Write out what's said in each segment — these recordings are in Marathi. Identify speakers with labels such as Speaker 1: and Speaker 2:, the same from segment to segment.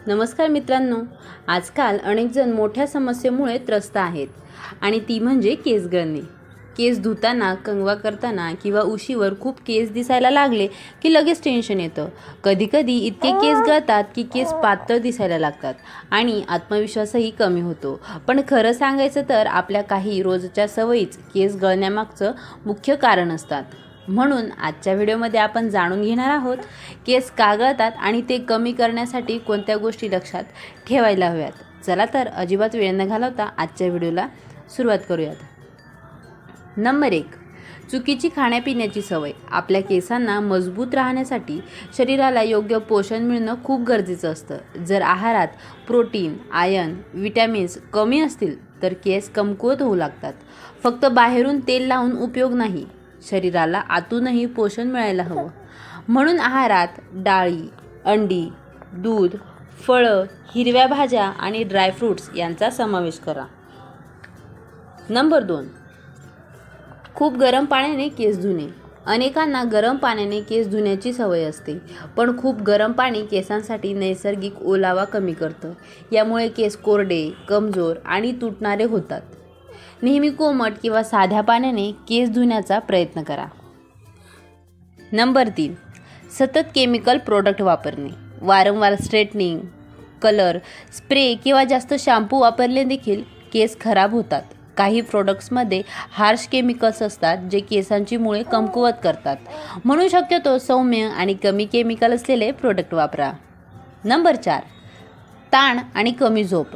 Speaker 1: नमस्कार मित्रांनो, आजकाल अनेक जण मोठ्या समस्येमुळे त्रस्त आहेत आणि ती म्हणजे केस गळणे. केस धुताना, कंगवा करताना किंवा उशीवर खूप केस दिसायला लागले की लगेच टेन्शन येतं. कधीकधी इतके केस गळतात की केस पातळ दिसायला लागतात आणि आत्मविश्वासही कमी होतो. पण खरं सांगायचं तर आपल्या काही रोजच्या सवयीच केस गळण्यामागचं मुख्य कारण असतात. म्हणून आजच्या व्हिडिओमध्ये आपण जाणून घेणार आहोत केस का गळतात आणि ते कमी करण्यासाठी कोणत्या गोष्टी लक्षात ठेवायला हव्यात. चला तर अजिबात वेळ न घालवता आजच्या व्हिडिओला सुरुवात करूयात. नंबर 1, चुकीची खाण्यापिण्याची सवय. आपल्या केसांना मजबूत राहण्यासाठी शरीराला योग्य पोषण मिळणं खूप गरजेचं असतं. जर आहारात प्रोटीन, आयर्न, विटॅमिन्स कमी असतील तर केस कमकुवत होऊ लागतात. फक्त बाहेरून तेल लावून उपयोग नाही, शरीराला आतूनही पोषण मिळायला हवं. म्हणून आहारात डाळी, अंडी, दूध, फळं, हिरव्या भाज्या आणि ड्रायफ्रूट्स यांचा समावेश करा. नंबर 2, खूप गरम पाण्याने केस धुणे. अनेकांना गरम पाण्याने केस धुण्याची सवय असते, पण खूप गरम पाणी केसांसाठी नैसर्गिक ओलावा कमी करतं. यामुळे केस कोरडे, कमजोर आणि तुटणारे होतात. नेहमी कोमट किंवा साध्या पाण्याने केस धुण्याचा प्रयत्न करा. नंबर 3, सतत केमिकल प्रोडक्ट वापरणे. वारंवार स्ट्रेटनिंग, कलर, स्प्रे किंवा जास्त शॅम्पू वापरले देखील केस खराब होतात. काही प्रोडक्ट्समध्ये हार्श केमिकल्स असतात जे केसांची मुळे कमकुवत करतात. म्हणून शक्यतो सौम्य आणि कमी केमिकल असलेले प्रोडक्ट वापरा. नंबर 4, ताण आणि कमी झोप.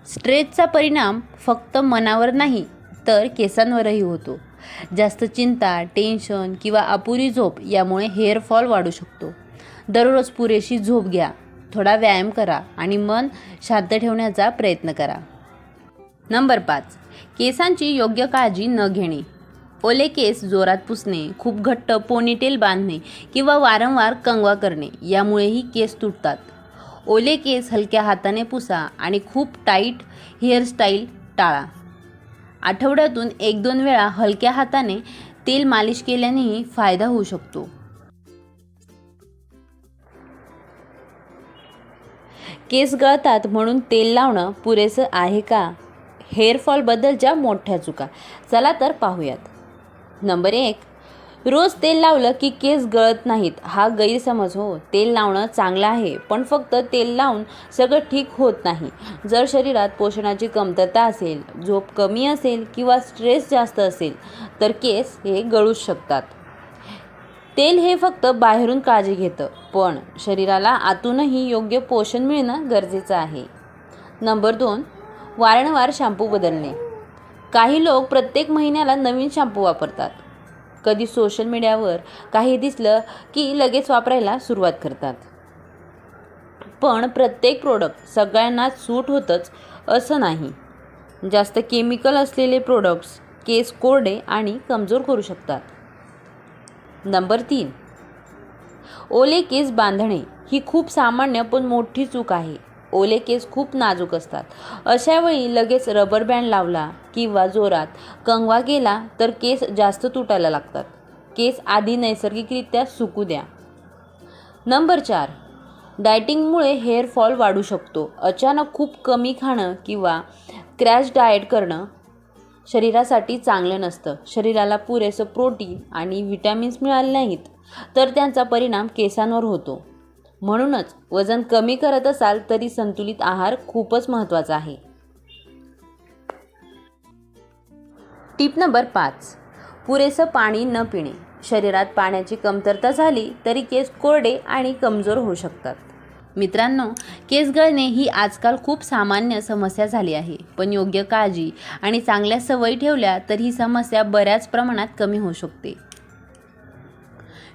Speaker 1: स्ट्रेसचा परिणाम फक्त मनावर नाही तर केसांवरही होतो. जास्त चिंता, टेन्शन किंवा अपुरी झोप यामुळे हेअरफॉल वाढू शकतो. दररोज पुरेशी झोप घ्या, थोडा व्यायाम करा आणि मन शांत ठेवण्याचा प्रयत्न करा. नंबर 5, केसांची योग्य काळजी न घेणे. ओले केस जोरात पुसणे, खूप घट्ट पोनीटेल बांधणे किंवा वारंवार कंगवा करणे यामुळेही केस तुटतात. ओले केस हलक्या हाताने पुसा आणि खूप टाईट हेअरस्टाईल टाळा. आठवड्यातून 1-2 वेळा हलक्या हाताने तेल मालिश केल्यानेही फायदा होऊ शकतो. केस गळतात म्हणून तेल लावणं पुरेसं आहे का? हेअरफॉलबद्दलच्या मोठ्या चुका. चला तर पाहूयात. नंबर 1, रोज तेल लावलं की केस गळत नाहीत हा गैरसमज. तेल लावणं चांगलं आहे, पण फक्त तेल लावून सगळं ठीक होत नाही. जर शरीरात पोषणाची कमतरता असेल, झोप कमी असेल किंवा स्ट्रेस जास्त असेल तर केस हे गळूच शकतात. तेल हे फक्त बाहेरून काळजी घेतं, पण शरीराला आतूनही योग्य पोषण मिळणं गरजेचं आहे. नंबर 2, वारंवार शॅम्पू बदलणे. काही लोक प्रत्येक महिन्याला नवीन शॅम्पू वापरतात. कधी सोशल मीडियावर काही दिसलं की लगेच वापरायला सुरुवात करतात. पण प्रत्येक प्रोडक्ट सगळ्यांनाच सूट होतंच असं नाही. जास्त केमिकल असलेले प्रोडक्ट्स केस कोरडे आणि कमजोर करू शकतात. नंबर 3, ओले केस बांधणे. ही खूप सामान्य पण मोठी चूक आहे. ओले केस खूप नाजूक असतात. अशा वेळी लगेच रबर बँड लावला किंवा जोरात कंगवा केला तर केस जास्त तुटायला लागतात. केस आधी नैसर्गिकरित्या सुकू द्या. नंबर 4, डाएटिंगमुळे हेअरफॉल वाढू शकतो. अचानक खूप कमी खाणं किंवा क्रॅश डाएट करणं शरीरासाठी चांगलं नसतं. शरीराला पुरेसं प्रोटीन आणि विटॅमिन्स मिळाले नाहीत तर त्यांचा परिणाम केसांवर होतो. म्हणूनच वजन कमी करत असाल तरी संतुलित आहार खूपच महत्त्वाचा आहे. टिप नंबर 5, पुरेसं पाणी न पिणे. शरीरात पाण्याची कमतरता झाली तरी केस कोरडे आणि कमजोर होऊ शकतात. मित्रांनो, केस गळणे ही आजकाल खूप सामान्य समस्या झाली आहे, पण योग्य काळजी आणि चांगल्या सवयी ठेवल्या तर ही समस्या बऱ्याच प्रमाणात कमी होऊ शकते.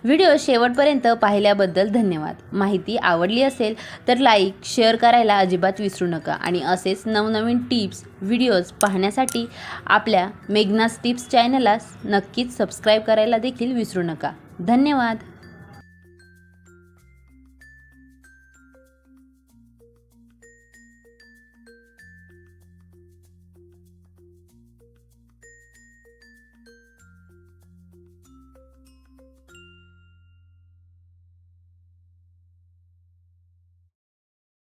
Speaker 1: व्हिडिओ शेवटपर्यंत पाहिल्याबद्दल धन्यवाद. माहिती आवडली असेल तर लाईक, शेअर करायला अजिबात विसरू नका आणि असेच नवनवीन टिप्स, व्हिडिओज पाहण्यासाठी आपल्या मेघनाज टिप्स चॅनलला नक्कीच सबस्क्राईब करायला देखील विसरू नका. धन्यवाद.